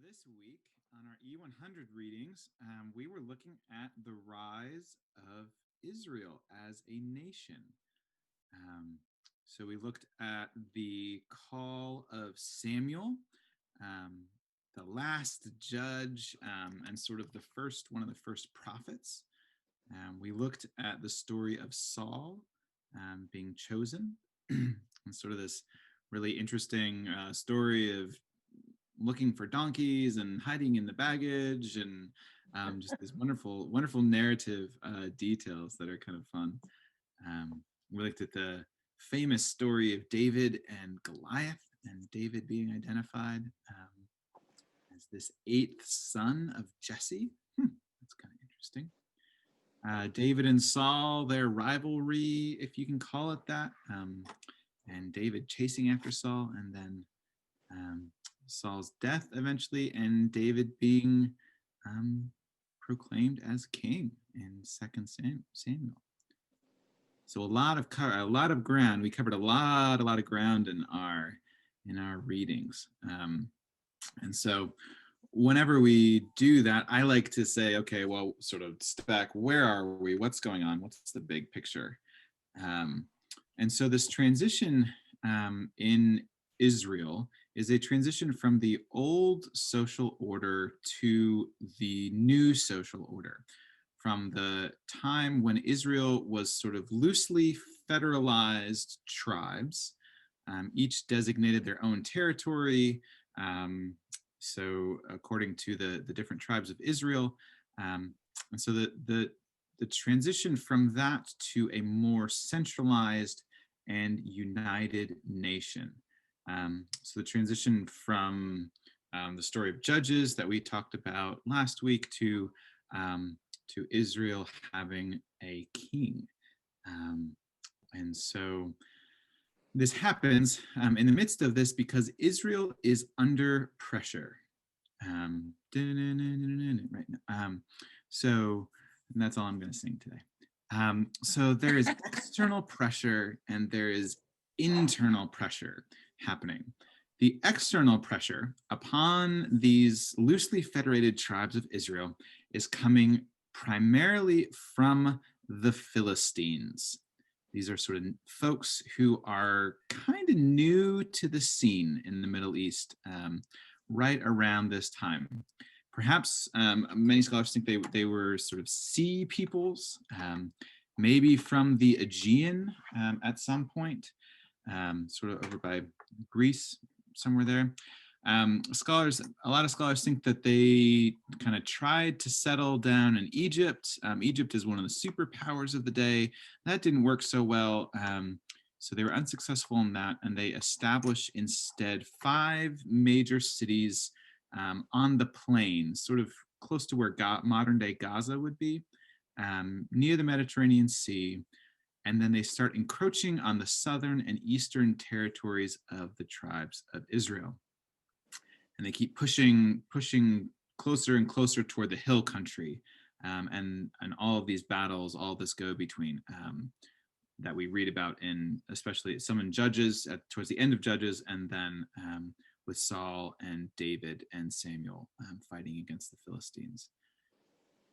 This week on our E100 readings, we were looking at the rise of Israel as a nation. So we looked at the call of Samuel, the last judge, and sort of one of the first prophets. We looked at the story of Saul being chosen, and sort of this really interesting story of looking for donkeys and hiding in the baggage, and just this wonderful narrative details that are kind of fun. We looked at the famous story of David and Goliath, and David being identified as this eighth son of Jesse. That's kind of interesting. David and Saul, their rivalry, if you can call it that, and David chasing after Saul, and then Saul's death eventually, and David being proclaimed as king in 2 Samuel. So a lot of ground. We covered a lot of ground in our readings. And so whenever we do that, I like to say, okay, well, sort of step back. Where are we? What's going on? What's the big picture? And so this transition in Israel is a transition from the old social order to the new social order. From the time when Israel was sort of loosely federalized tribes, each designated their own territory. So according to the different tribes of Israel, and so the transition from that to a more centralized and united nation. So the transition from the story of Judges that we talked about last week to Israel having a king. And so this happens in the midst of this because Israel is under pressure. Right now. So and that's all I'm going to sing today. So there is external pressure and there is internal pressure happening. The external pressure upon these loosely federated tribes of Israel is coming primarily from the Philistines. These are sort of folks who are kind of new to the scene in the Middle East right around this time. Perhaps many scholars think they were sort of sea peoples, maybe from the Aegean at some point, sort of over by Greece, somewhere there. A lot of scholars think that they kind of tried to settle down in Egypt. Egypt is one of the superpowers of the day. That didn't work so well. So they were unsuccessful in that, and they established instead 5 major cities on the plain, sort of close to where modern day Gaza would be, near the Mediterranean Sea. And then they start encroaching on the southern and eastern territories of the tribes of Israel. And they keep pushing closer and closer toward the hill country, and all of these battles, all this go-between that we read about in, especially some in Judges, towards the end of Judges, and then with Saul and David and Samuel fighting against the Philistines.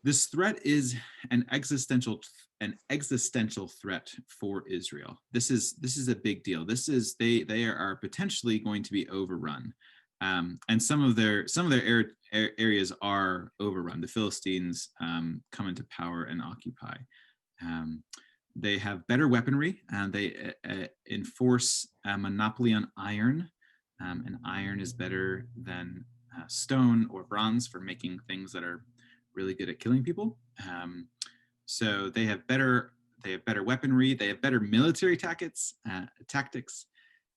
This threat is an existential threat for Israel. This is a big deal. They are potentially going to be overrun. And some of their areas are overrun. The Philistines come into power and occupy. They have better weaponry. They enforce a monopoly on iron, and iron is better than stone or bronze for making things that are really good at killing people. So they have better weaponry. They have better military tactics,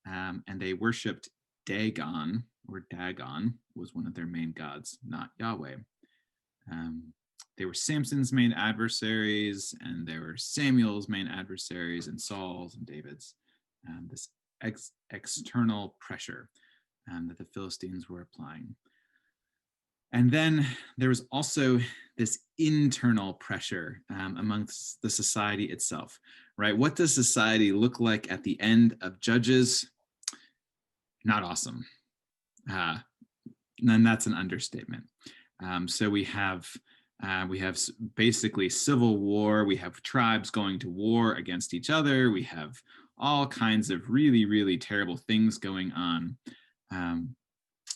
and they worshipped Dagon, or Dagon was one of their main gods, not Yahweh. They were Samson's main adversaries, and they were Samuel's main adversaries, and Saul's and David's. This external pressure that the Philistines were applying. And then there was also this internal pressure amongst the society itself, right? What does society look like at the end of Judges? Not awesome. And that's an understatement. So we have basically civil war. We have tribes going to war against each other. We have all kinds of really, really terrible things going on. Um,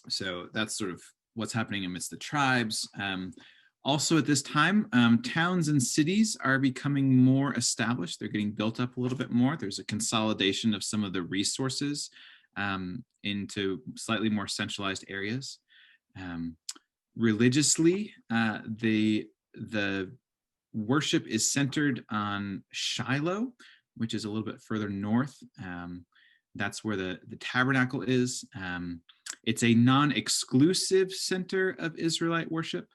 so that's sort of what's happening amidst the tribes. Also at this time, towns and cities are becoming more established. They're getting built up a little bit more. There's a consolidation of some of the resources into slightly more centralized areas. Religiously, the worship is centered on Shiloh, which is a little bit further north. That's where the tabernacle is. It's a non-exclusive center of Israelite worship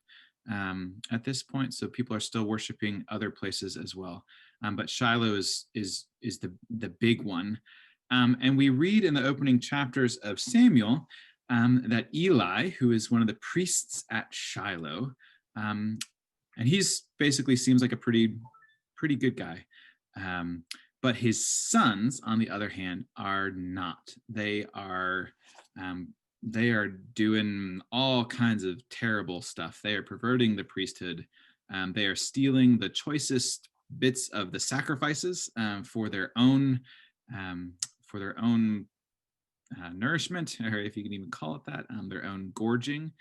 at this point, so people are still worshiping other places as well. But Shiloh is the big one. And we read in the opening chapters of Samuel that Eli, who is one of the priests at Shiloh, and he's basically seems like a pretty good guy. But his sons, on the other hand, are not. They are doing all kinds of terrible stuff. They are perverting the priesthood. They are stealing the choicest bits of the sacrifices for their own nourishment, or if you can even call it that, their own gorging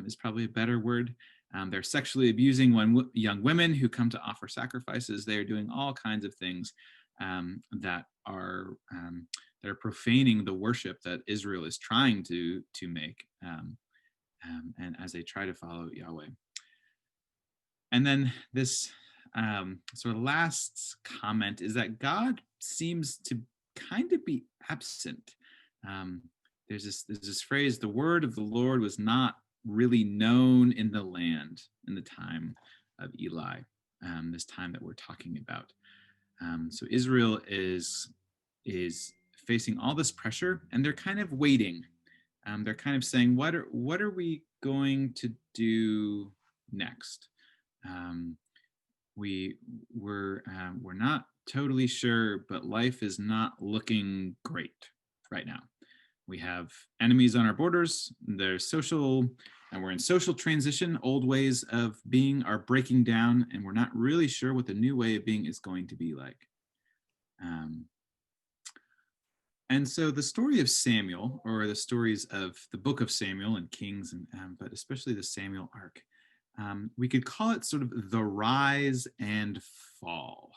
is probably a better word. They're sexually abusing young women who come to offer sacrifices. They are doing all kinds of things that are profaning the worship that Israel is trying to make, and as they try to follow Yahweh. And then this sort of last comment is that God seems to kind of be absent. There's this phrase, the word of the Lord was not really known in the land in the time of Eli, this time that we're talking about. So Israel is facing all this pressure, and they're kind of waiting. They're kind of saying, what are we going to do next? We're not totally sure, but life is not looking great right now. We have enemies on our borders. There's social, and we're in social transition. Old ways of being are breaking down, and we're not really sure what the new way of being is going to be like. And so the story of Samuel, or the stories of the book of Samuel and Kings, and but especially the Samuel arc, we could call it sort of the rise and fall.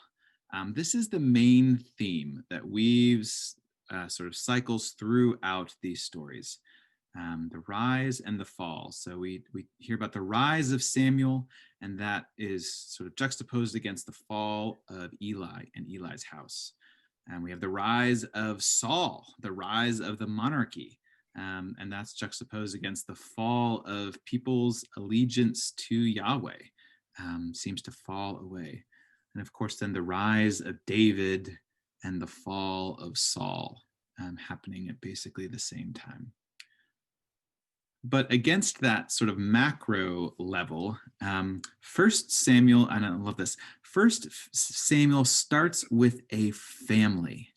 This is the main theme that weaves sort of cycles throughout these stories. The rise and the fall. So we hear about the rise of Samuel, and that is sort of juxtaposed against the fall of Eli and Eli's house. And we have the rise of Saul, the rise of the monarchy, and that's juxtaposed against the fall of people's allegiance to Yahweh, seems to fall away. And of course, then the rise of David and the fall of Saul, happening at basically the same time. But against that sort of macro level, First Samuel, and I love this, First Samuel starts with a family.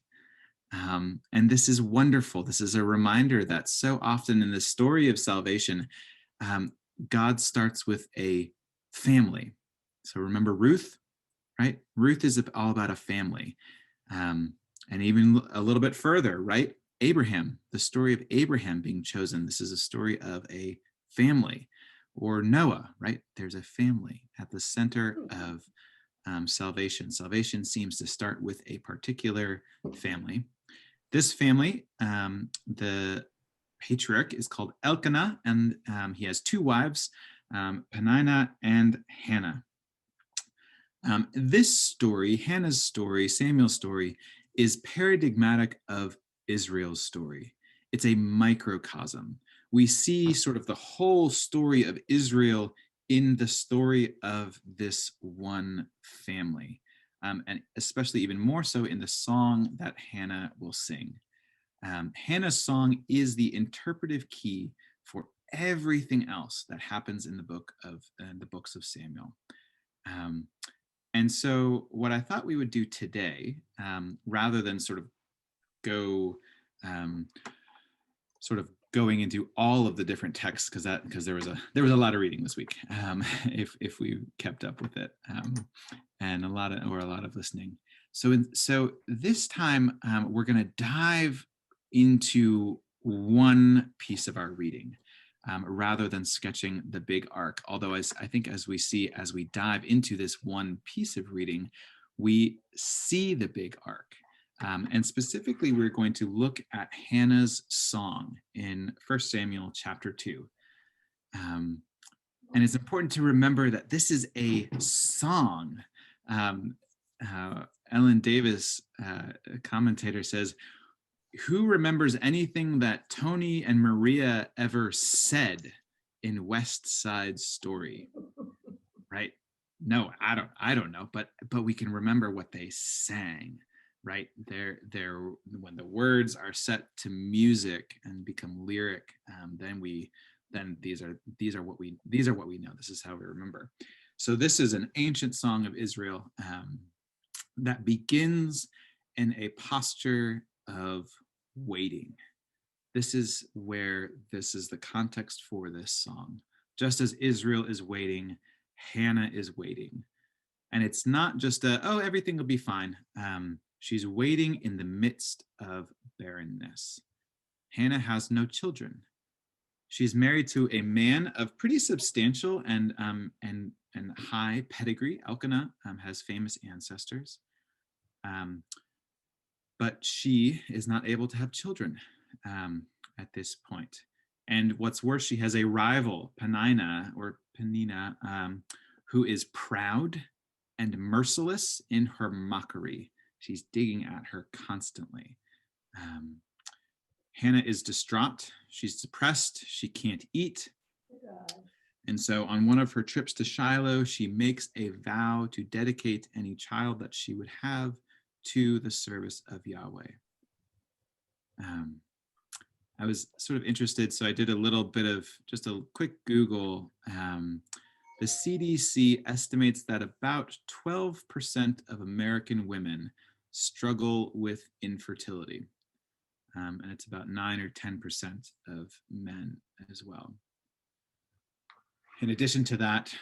And this is wonderful. This is a reminder that so often in the story of salvation, God starts with a family. So remember Ruth, right? Ruth is all about a family. And even a little bit further, right? Abraham, the story of Abraham being chosen. This is a story of a family. Or Noah, right? There's a family at the center of salvation. Salvation seems to start with a particular family. This family, the patriarch is called Elkanah, and he has two wives, Peninnah and Hannah. This story, Hannah's story, Samuel's story, is paradigmatic of Israel's story. It's a microcosm. We see sort of the whole story of Israel in the story of this one family, and especially even more so in the song that Hannah will sing. Hannah's song is the interpretive key for everything else that happens in the books of Samuel. And so what I thought we would do today, rather than sort of go sort of going into all of the different texts because there was a lot of reading this week, if we kept up with it, and a lot of listening. So this time we're going to dive into one piece of our reading, rather than sketching the big arc. Although I think as we dive into this one piece of reading, we see the big arc. And specifically, we're going to look at Hannah's song in 1 Samuel chapter 2. And it's important to remember that this is a song. Ellen Davis, a commentator, says, "Who remembers anything that Tony and Maria ever said in West Side Story?" Right? No, I don't know, but we can remember what they sang. Right, they're when the words are set to music and become lyric, then these are what we know. This is how we remember. So this is an ancient song of Israel, that begins in a posture of waiting. This is the context for this song. Just as Israel is waiting, Hannah is waiting, and it's not just everything will be fine. She's waiting in the midst of barrenness. Hannah has no children. She's married to a man of pretty substantial and high pedigree. Elkanah has famous ancestors, but she is not able to have children at this point. And what's worse, she has a rival, Penina, who is proud and merciless in her mockery. She's digging at her constantly. Hannah is distraught. She's depressed. She can't eat. And so on one of her trips to Shiloh, she makes a vow to dedicate any child that she would have to the service of Yahweh. I was sort of interested, so I did a little bit of just a quick Google. The CDC estimates that about 12% of American women struggle with infertility. And it's about 9 or 10% of men as well. In addition to that,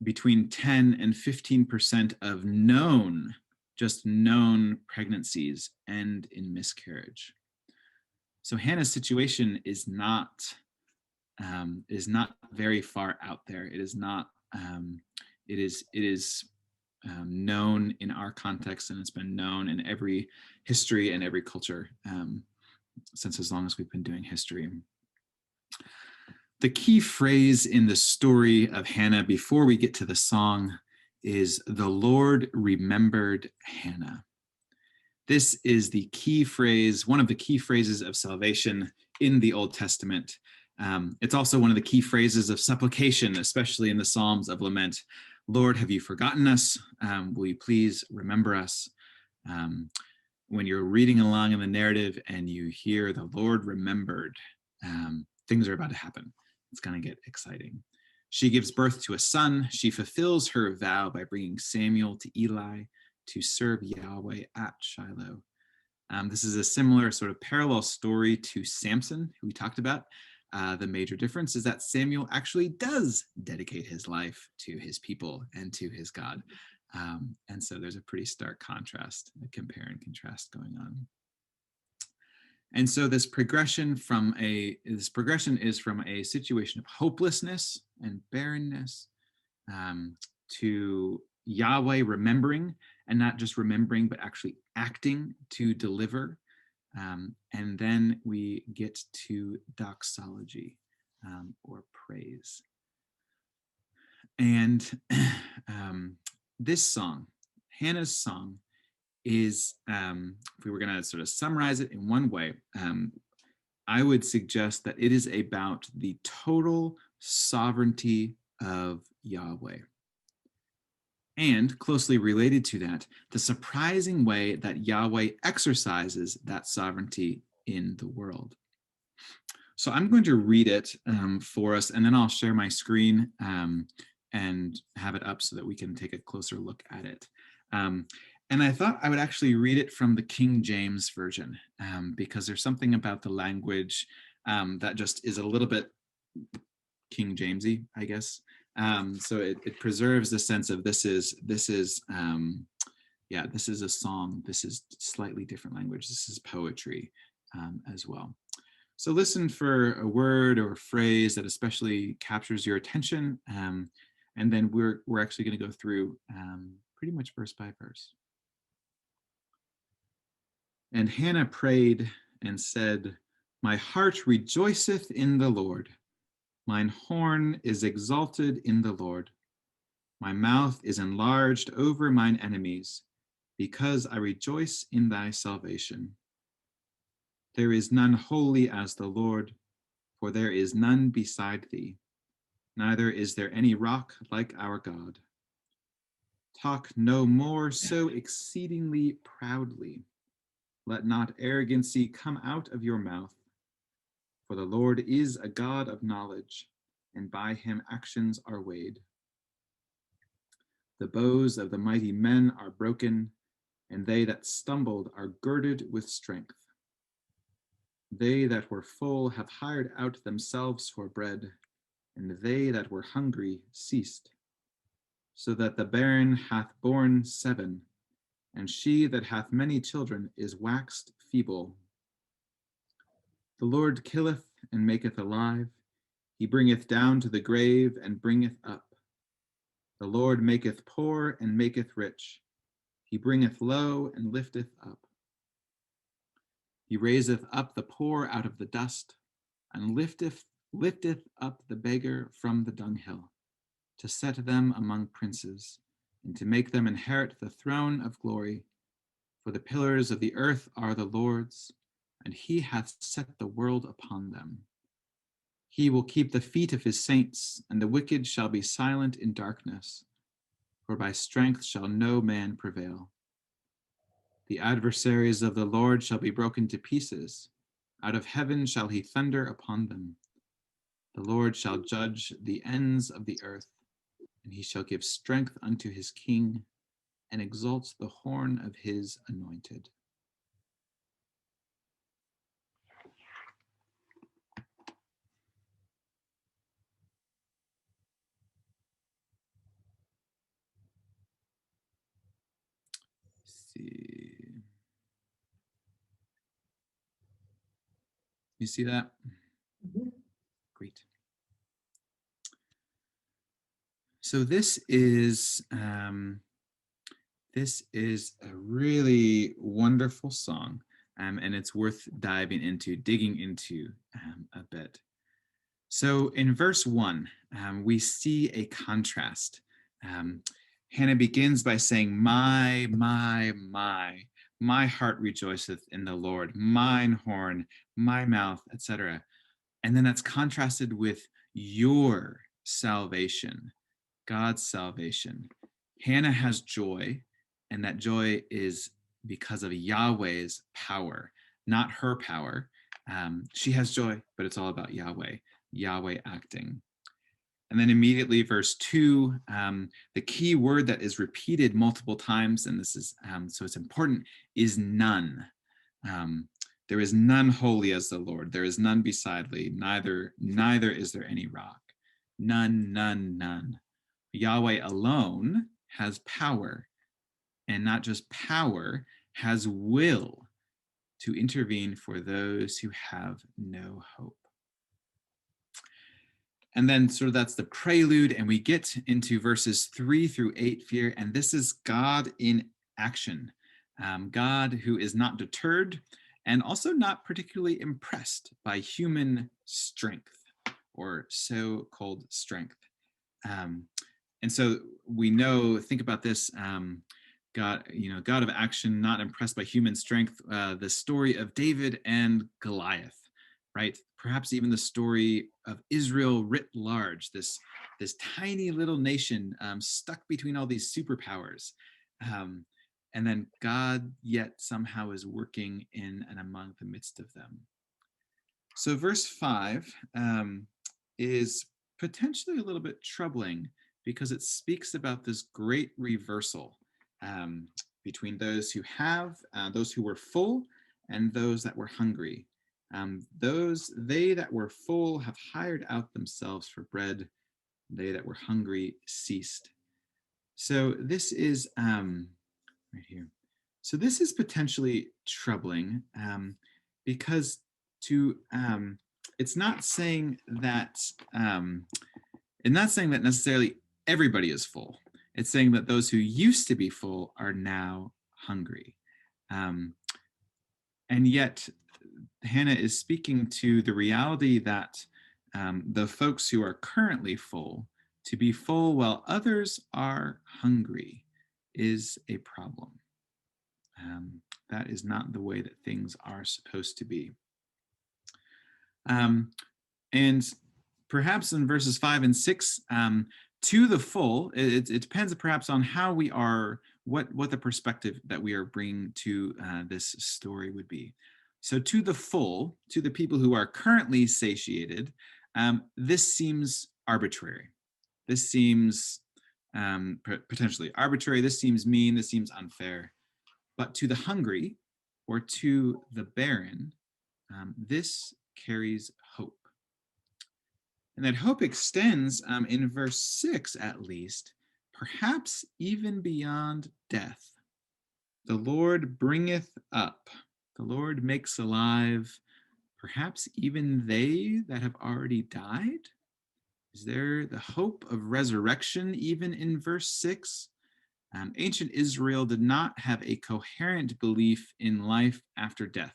between 10 and 15% of known pregnancies end in miscarriage. So Hannah's situation is not very far out there. It is not. It is known in our context, and it's been known in every history and every culture since as long as we've been doing history. The key phrase in the story of Hannah before we get to the song is "the Lord remembered Hannah." This is the key phrase, one of the key phrases of salvation in the Old Testament. It's also one of the key phrases of supplication, especially in the Psalms of Lament. Lord, have you forgotten us? Will you please remember us? When you're reading along in the narrative and you hear the Lord remembered, things are about to happen. It's going to get exciting. She gives birth to a son. She fulfills her vow by bringing Samuel to Eli to serve Yahweh at Shiloh. This is a similar sort of parallel story to Samson, who we talked about. The major difference is that Samuel actually does dedicate his life to his people and to his God. And so there's a pretty stark contrast, a compare and contrast going on. And so this progression is from a situation of hopelessness and barrenness to Yahweh remembering, and not just remembering, but actually acting to deliver. And then we get to doxology, or praise. And this song, Hannah's song, is, if we were going to sort of summarize it in one way, I would suggest that it is about the total sovereignty of Yahweh. And closely related to that, the surprising way that Yahweh exercises that sovereignty in the world. So I'm going to read it for us, and then I'll share my screen and have it up so that we can take a closer look at it. And I thought I would actually read it from the King James Version, because there's something about the language that just is a little bit King Jamesy, I guess. So it preserves the sense of this is this is a song. This is slightly different language. This is poetry as well. So listen for a word or a phrase that especially captures your attention, and then we're actually going to go through pretty much verse by verse. And Hannah prayed and said, "My heart rejoiceth in the Lord. Mine horn is exalted in the Lord. My mouth is enlarged over mine enemies, because I rejoice in thy salvation. There is none holy as the Lord, for there is none beside thee, neither is there any rock like our God. Talk no more so exceedingly proudly. Let not arrogancy come out of your mouth. For the Lord is a God of knowledge, and by him actions are weighed. The bows of the mighty men are broken, and they that stumbled are girded with strength. They that were full have hired out themselves for bread, and they that were hungry ceased. So that the barren hath borne 7, and she that hath many children is waxed feeble. The Lord killeth and maketh alive. He bringeth down to the grave and bringeth up. The Lord maketh poor and maketh rich. He bringeth low and lifteth up. He raiseth up the poor out of the dust, and lifteth up the beggar from the dunghill, to set them among princes, and to make them inherit the throne of glory. For the pillars of the earth are the Lord's, and he hath set the world upon them. He will keep the feet of his saints, and the wicked shall be silent in darkness, for by strength shall no man prevail. The adversaries of the Lord shall be broken to pieces. Out of heaven shall he thunder upon them. The Lord shall judge the ends of the earth, and he shall give strength unto his king, and exalt the horn of his anointed. Let's see. You see that? Mm-hmm. Great. So this is a really wonderful song, and it's worth digging into a bit. So in verse 1, we see a contrast. Hannah begins by saying, my heart rejoiceth in the Lord, mine horn, my mouth, etc. And then that's contrasted with your salvation, God's salvation. Hannah has joy, and that joy is because of Yahweh's power, not her power. She has joy, but it's all about Yahweh acting. And then immediately verse 2, the key word that is repeated multiple times, and this is, so it's important, is none. There is none holy as the Lord. There is none beside thee, neither is there any rock. None. Yahweh alone has power, and not just power, has will to intervene for those who have no hope. And then sort of that's the prelude, and we get into verses 3 through 8 here, and this is God in action. God who is not deterred and also not particularly impressed by human strength or so-called strength. And so we know, think about this, God of action, not impressed by human strength, the story of David and Goliath, right? Perhaps even the story of Israel writ large, this tiny little nation stuck between all these superpowers. And then God yet somehow is working in and among the midst of them. So verse 5 is potentially a little bit troubling because it speaks about this great reversal between those who have, those who were full, and those that were hungry. They that were full have hired out themselves for bread. They that were hungry ceased. So this is right here. So this is potentially troubling because to it's not saying that necessarily everybody is full. It's saying that those who used to be full are now hungry. Um, and yet Hannah is speaking to the reality that the folks who are currently full, to be full while others are hungry, is a problem. That is not the way that things are supposed to be. And perhaps in verses 5 and 6, to the full, it depends perhaps on how we are, what the perspective that we are bringing to this story would be. So to the full, to the people who are currently satiated, this seems arbitrary. This seems potentially arbitrary. This seems mean. This seems unfair. But to the hungry or to the barren, this carries hope. And that hope extends in verse 6, at least, perhaps even beyond death. The Lord bringeth up, the Lord makes alive, perhaps even they that have already died. Is there the hope of resurrection even in verse 6? Ancient Israel did not have a coherent belief in life after death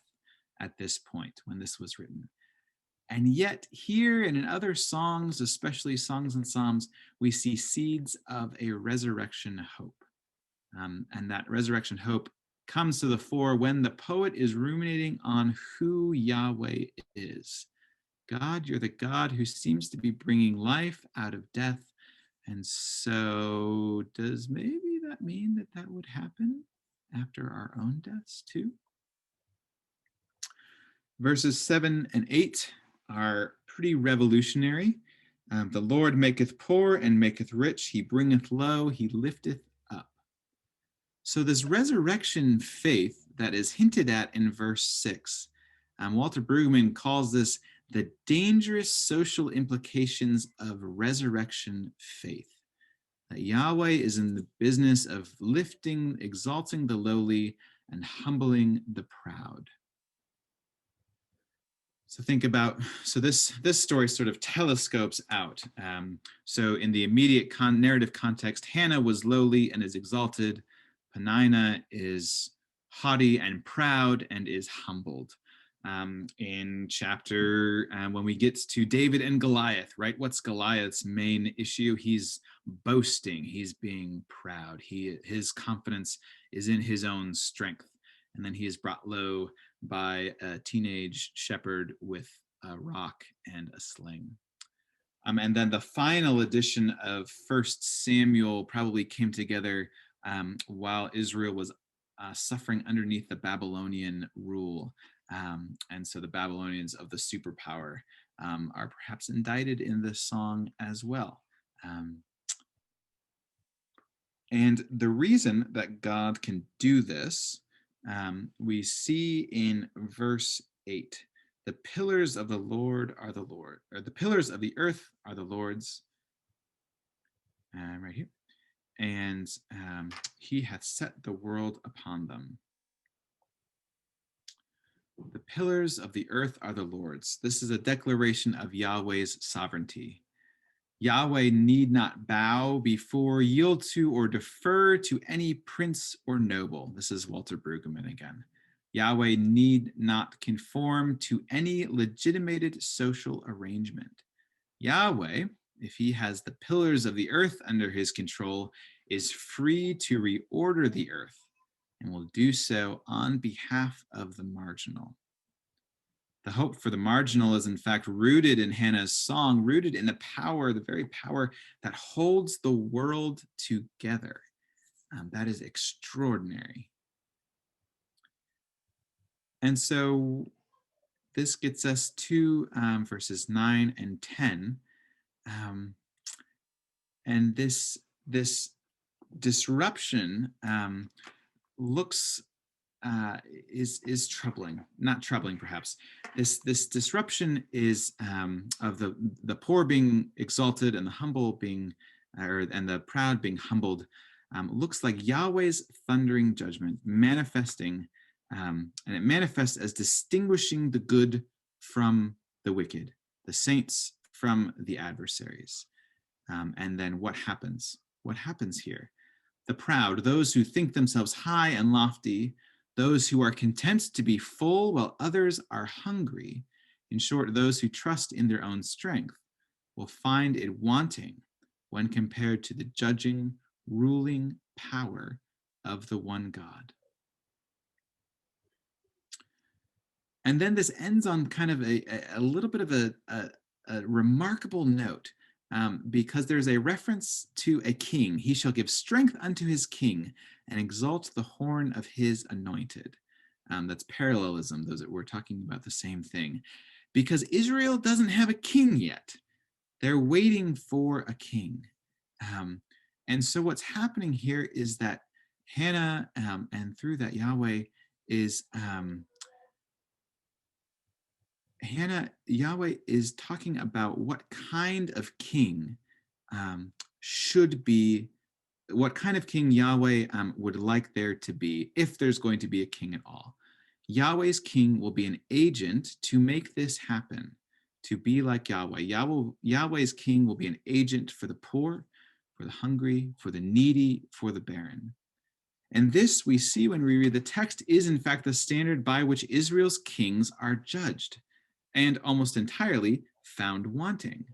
at this point when this was written. And yet, here and in other songs, especially songs and psalms, we see seeds of a resurrection hope. And that resurrection hope comes to the fore when the poet is ruminating on who Yahweh is. God, you're the God who seems to be bringing life out of death. And so, does maybe that mean that that would happen after our own deaths too? Verses 7 and 8 are pretty revolutionary. The Lord maketh poor and maketh rich. He bringeth low, he lifteth up. So this resurrection faith that is hinted at in verse 6, Walter Brueggemann calls this the dangerous social implications of resurrection faith. That Yahweh is in the business of lifting, exalting the lowly, and humbling the proud. So think about, so this story sort of telescopes out. So in the immediate narrative context, Hannah was lowly and is exalted. Peninnah is haughty and proud and is humbled. In chapter, when we get to David and Goliath, right? What's Goliath's main issue? He's boasting, he's being proud. His confidence is in his own strength. And then he is brought low by a teenage shepherd with a rock and a sling. And then the final edition of First Samuel probably came together while Israel was suffering underneath the Babylonian rule. And so the Babylonians of the superpower are perhaps indicted in this song as well. And the reason that God can do this, we see in verse 8. The pillars of the Lord are the Lord, or the pillars of the earth are the Lord's, right here. And he hath set the world upon them. The pillars of the earth are the Lord's. This is a declaration of Yahweh's sovereignty. Yahweh need not bow before, yield to, or defer to any prince or noble. This is Walter Brueggemann again. Yahweh need not conform to any legitimated social arrangement. Yahweh, if he has the pillars of the earth under his control, is free to reorder the earth and will do so on behalf of the marginal. The hope for the marginal is in fact rooted in Hannah's song, rooted in the power, the very power that holds the world together. That is extraordinary. And so this gets us to verses 9 and 10. And this disruption looks is troubling. Not troubling, perhaps. This disruption is of the poor being exalted and the humble being, and the proud being humbled. Looks like Yahweh's thundering judgment manifesting, and it manifests as distinguishing the good from the wicked, the saints from the adversaries. And then what happens? What happens here? The proud, those who think themselves high and lofty, those who are content to be full while others are hungry, in short, those who trust in their own strength, will find it wanting when compared to the judging, ruling power of the one God. And then this ends on kind of a little bit of a remarkable note, because there's a reference to a king. He shall give strength unto his king and exalt the horn of his anointed. That's parallelism. Those that we're talking about the same thing, because Israel doesn't have a king yet. They're waiting for a king. And so what's happening here is that Hannah, and through that Yahweh is, Yahweh is talking about what kind of king should be, what kind of king Yahweh would like there to be, if there's going to be a king at all. Yahweh's king will be an agent to make this happen, to be like Yahweh. Yahweh's king will be an agent for the poor, for the hungry, for the needy, for the barren. And this we see when we read the text is in fact the standard by which Israel's kings are judged, and almost entirely found wanting.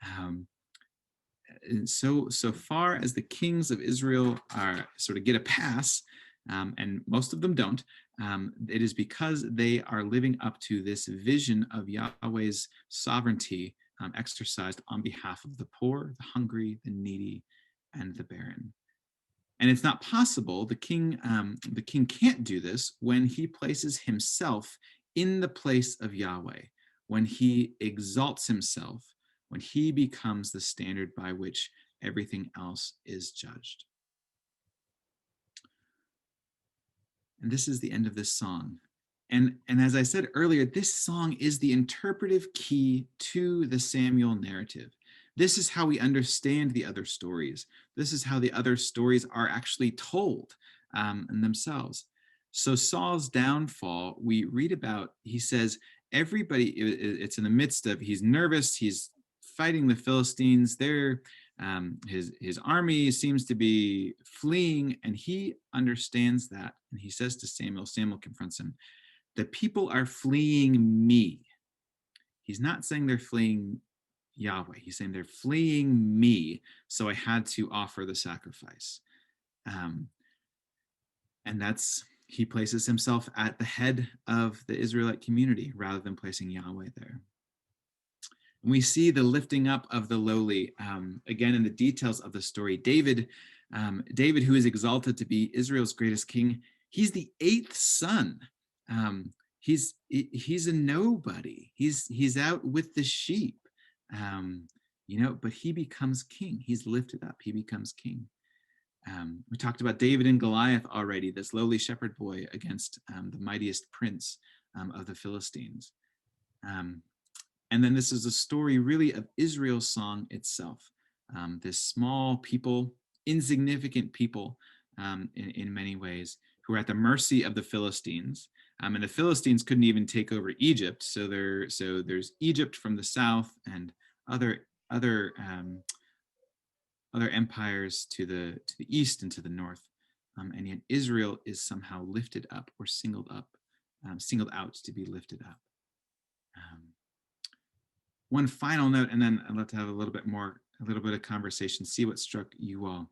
And so far as the kings of Israel are sort of get a pass, and most of them don't, it is because they are living up to this vision of Yahweh's sovereignty exercised on behalf of the poor, the hungry, the needy, and the barren. And it's not possible. The king can't do this when he places himself in the place of Yahweh, when he exalts himself, when he becomes the standard by which everything else is judged. And this is the end of this song. And as I said earlier, this song is the interpretive key to the Samuel narrative. This is how we understand the other stories. This is how the other stories are actually told in themselves. So Saul's downfall, we read about, he says, everybody, it's in the midst of, he's nervous, he's fighting the Philistines. His army seems to be fleeing, and he understands that. And he says to Samuel, Samuel confronts him, the people are fleeing me. He's not saying they're fleeing Yahweh. He's saying they're fleeing me, so I had to offer the sacrifice. And that's, he places himself at the head of the Israelite community rather than placing Yahweh there. And we see the lifting up of the lowly, again, in the details of the story. David, who is exalted to be Israel's greatest king, he's the 8th son. He's a nobody. He's out with the sheep, but he becomes king. He's lifted up. He becomes king. We talked about David and Goliath already, this lowly shepherd boy against the mightiest prince of the Philistines. And then this is a story really of Israel's song itself. This small people, insignificant people in many ways, who are at the mercy of the Philistines. And the Philistines couldn't even take over Egypt. So there's Egypt from the south and other empires to the east and to the north. And yet Israel is somehow lifted up or singled out to be lifted up. One final note, and then I'd love to have a little bit of conversation, see what struck you all.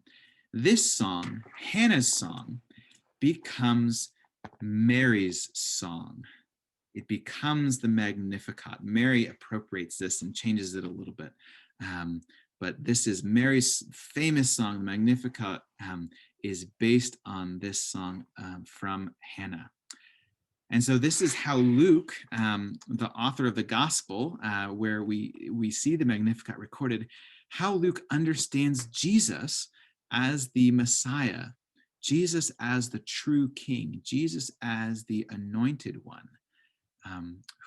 This song, Hannah's song, becomes Mary's song. It becomes the Magnificat. Mary appropriates this and changes it a little bit. But this is Mary's famous song, the Magnificat, is based on this song from Hannah. And so this is how Luke, the author of the gospel, where we see the Magnificat recorded, how Luke understands Jesus as the Messiah, Jesus as the true king, Jesus as the anointed one,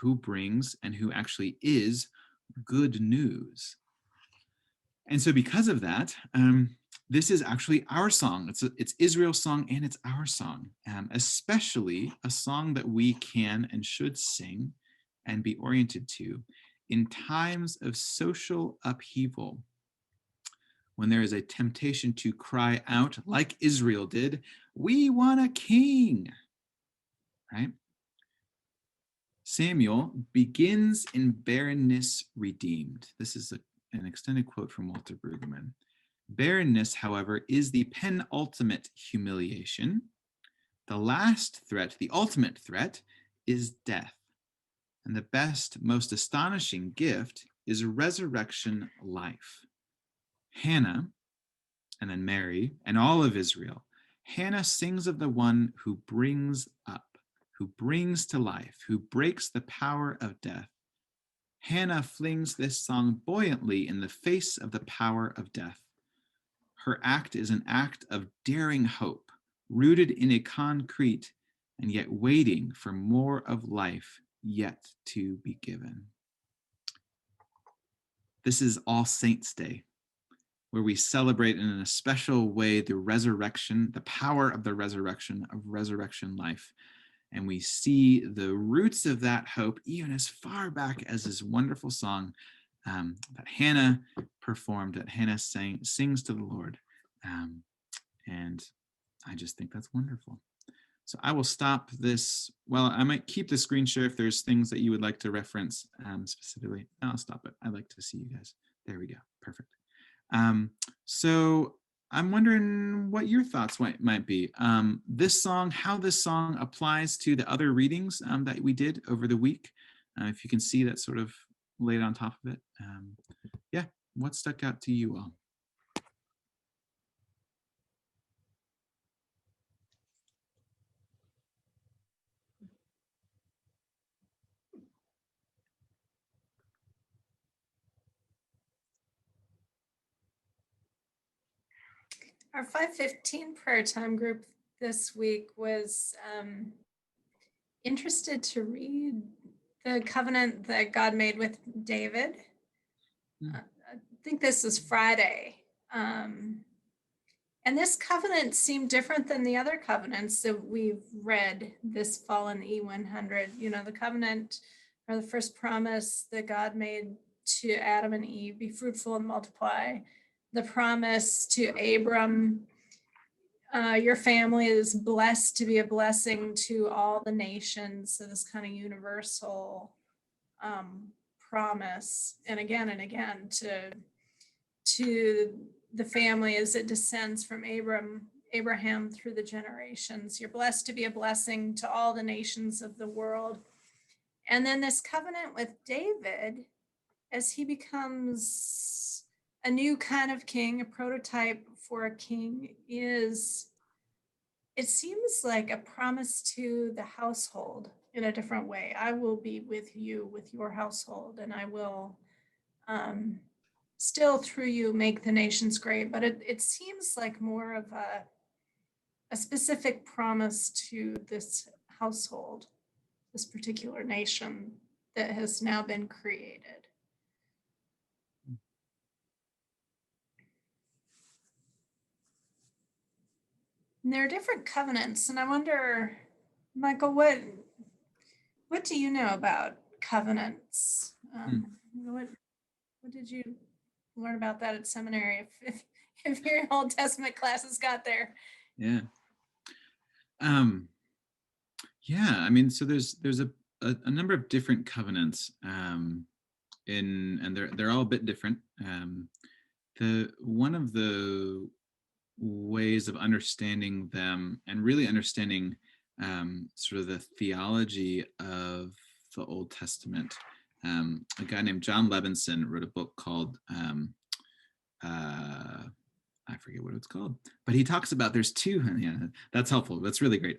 who brings and who actually is good news. And so because of that, this is actually our song. It's Israel's song and it's our song, especially a song that we can and should sing and be oriented to in times of social upheaval, when there is a temptation to cry out like Israel did, "We want a king," right? Samuel begins in barrenness redeemed. This is an extended quote from Walter Brueggemann. Barrenness, however, is the penultimate humiliation. The last threat, the ultimate threat, is death. And the best, most astonishing gift is resurrection life. Hannah, and then Mary, and all of Israel, Hannah sings of the one who brings up, who brings to life, who breaks the power of death. Hannah flings this song buoyantly in the face of the power of death. Her act is an act of daring hope, rooted in a concrete and yet waiting for more of life yet to be given. This is All Saints' Day, where we celebrate in a special way the resurrection, the power of the resurrection, of resurrection life. And we see the roots of that hope even as far back as this wonderful song that Hannah performed, that Hannah sings to the Lord. And I just think that's wonderful. So I will stop this. Well, I might keep the screen share if there's things that you would like to reference specifically. I'll stop it. I'd like to see you guys. There we go. Perfect. So I'm wondering what your thoughts might be. This song, how this song applies to the other readings that we did over the week. If you can see that sort of laid on top of it. Yeah, what stuck out to you all? Our 5:15 prayer time group this week was interested to read the covenant that God made with David. I think this is Friday. And this covenant seemed different than the other covenants that we've read this fall in E100. You know, the covenant or the first promise that God made to Adam and Eve, be fruitful and multiply. The promise to Abram, your family is blessed to be a blessing to all the nations. So this kind of universal promise, and again to the family as it descends from Abraham through the generations. You're blessed to be a blessing to all the nations of the world. And then this covenant with David, as he becomes a new kind of king, a prototype for a king, it seems like a promise to the household in a different way. I will be with you, with your household, and I will still through you make the nations great. But it seems like more of a specific promise to this household, this particular nation that has now been created. And there are different covenants, and I wonder, Michael, what do you know about covenants? What did you learn about that at seminary? If your Old Testament classes got there. Yeah. Yeah. I mean, so there's a number of different covenants, and they're all a bit different. The one of the ways of understanding them and really understanding sort of the theology of the Old Testament. A guy named John Levinson wrote a book called I forget what it's called, but he talks about there's two. Yeah, that's helpful. That's really great.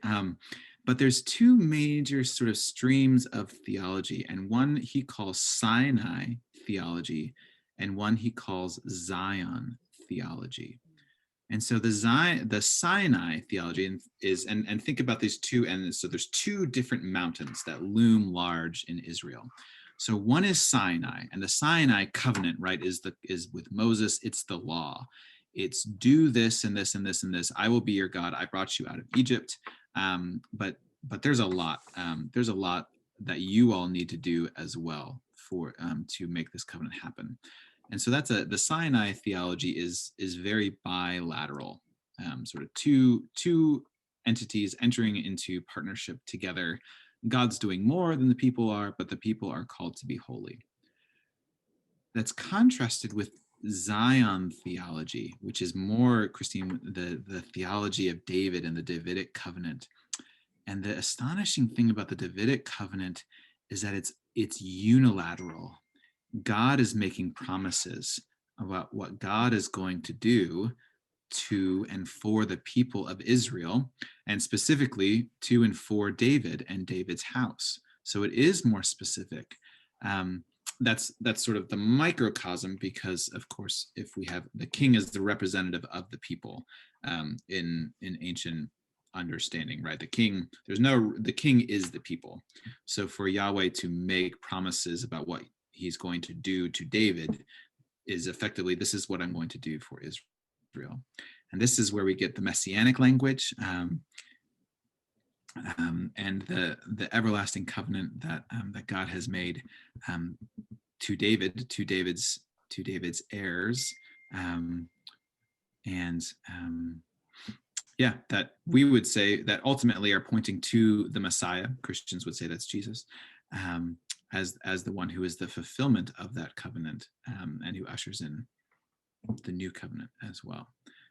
But there's two major sort of streams of theology, and one he calls Sinai theology, and one he calls Zion theology. And so the Sinai theology is, and think about these two, and so there's two different mountains that loom large in Israel. So one is Sinai, and the Sinai covenant, right, is with Moses. It's the law. It's do this and this and this and this. I will be your God. I brought you out of Egypt. But there's a lot. There's a lot that you all need to do as well for to make this covenant happen. And so the Sinai theology is very bilateral, sort of two entities entering into partnership together. God's doing more than the people are, but the people are called to be holy. That's contrasted with Zion theology, which is more, Christine, the theology of David and the Davidic covenant. And the astonishing thing about the Davidic covenant is that it's unilateral. God is making promises about what God is going to do to and for the people of Israel, and specifically to and for David and David's house. So it is more specific. That's sort of the microcosm, because of course, if we have the king as the representative of the people in ancient understanding, right? The king is the people. So for Yahweh to make promises about what he's going to do to David is effectively, this is what I'm going to do for Israel. And this is where we get the messianic language and the everlasting covenant that God has made to David's heirs, and yeah, that we would say that ultimately are pointing to the Messiah. Christians would say that's Jesus, as the one who is the fulfillment of that covenant, and who ushers in the new covenant as well.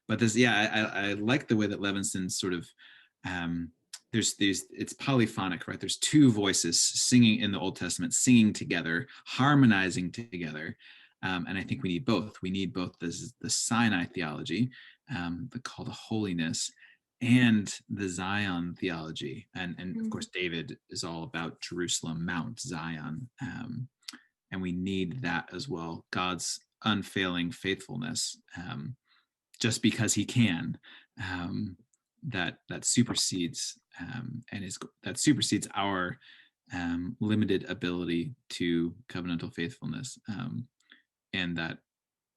But this, yeah, I like the way that Levinson sort of there's these, it's polyphonic, right? There's two voices singing in the Old Testament, singing together, harmonizing together. And I think we need both. We need both the Sinai theology, the call to holiness, and the Zion theology. And of course, David is all about Jerusalem, Mount Zion. And we need that as well. God's unfailing faithfulness, just because he can, that supersedes that supersedes our limited ability to covenantal faithfulness, and that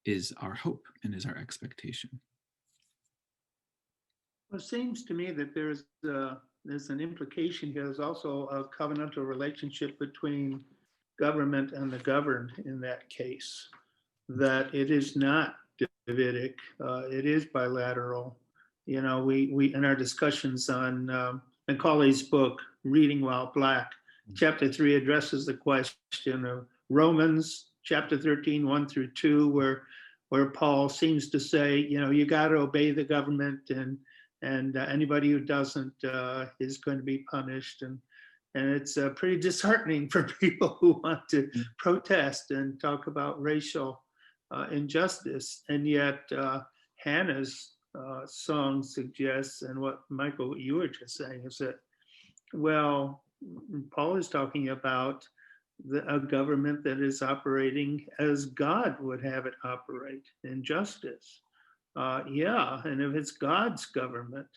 is our hope and is our expectation. Well, it seems to me that there's an implication here. There's also a covenantal relationship between government and the governed in that case, that it is not Davidic, it is bilateral. You know, we in our discussions on Macaulay's book, Reading While Black, chapter 3 addresses the question of Romans, chapter 13, 1 through 2, where Paul seems to say, you know, you got to obey the government, and anybody who doesn't is going to be punished. And it's pretty disheartening for people who want to protest and talk about racial injustice. And yet Hannah's song suggests, and what Michael, you were just saying, is that, well, Paul is talking about a government that is operating as God would have it operate, in justice. Yeah, and if it's God's government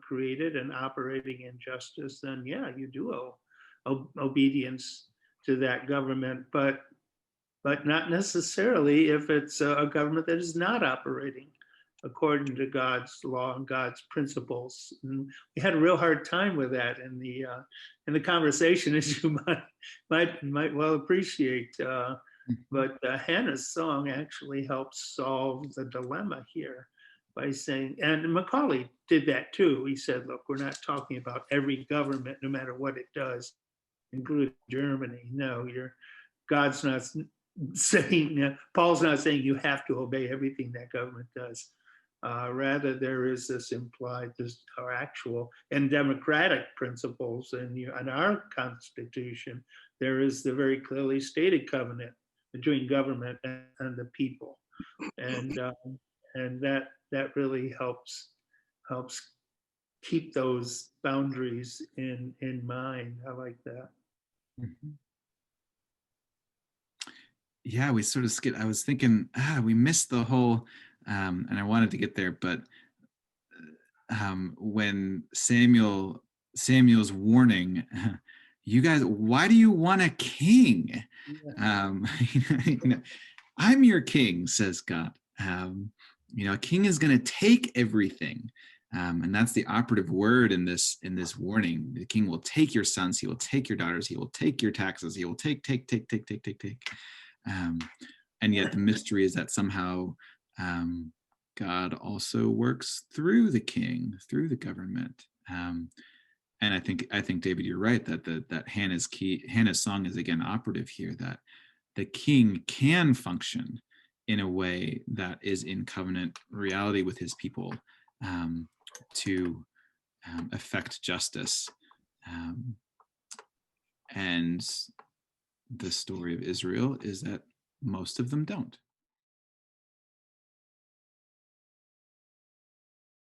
created and operating in justice, then yeah, you do owe obedience to that government, but not necessarily if it's a government that is not operating according to God's law and God's principles. And we had a real hard time with that in the conversation, as you might well appreciate. But Hannah's song actually helps solve the dilemma here by saying, and Macaulay did that too. He said, look, we're not talking about every government, no matter what it does, including Germany. No, God's not saying, Paul's not saying you have to obey everything that government does. Rather, there is this implied, our actual and democratic principles in our Constitution. There is the very clearly stated covenant between government and the people, and that really helps keep those boundaries in mind. I like that. Mm-hmm. Yeah, we sort of skipped. I was thinking, we missed the whole, and I wanted to get there, but when Samuel's warning, you guys, why do you want a king? You know, I'm your king, says God. A king is going to take everything. And that's the operative word in this warning. The king will take your sons, he will take your daughters, he will take your taxes, he will take. And yet the mystery is that somehow God also works through the king, through the government. And I think David, you're right that Hannah's song is again operative here, that the king can function in a way that is in covenant reality with his people, to effect justice. And the story of Israel is that most of them don't.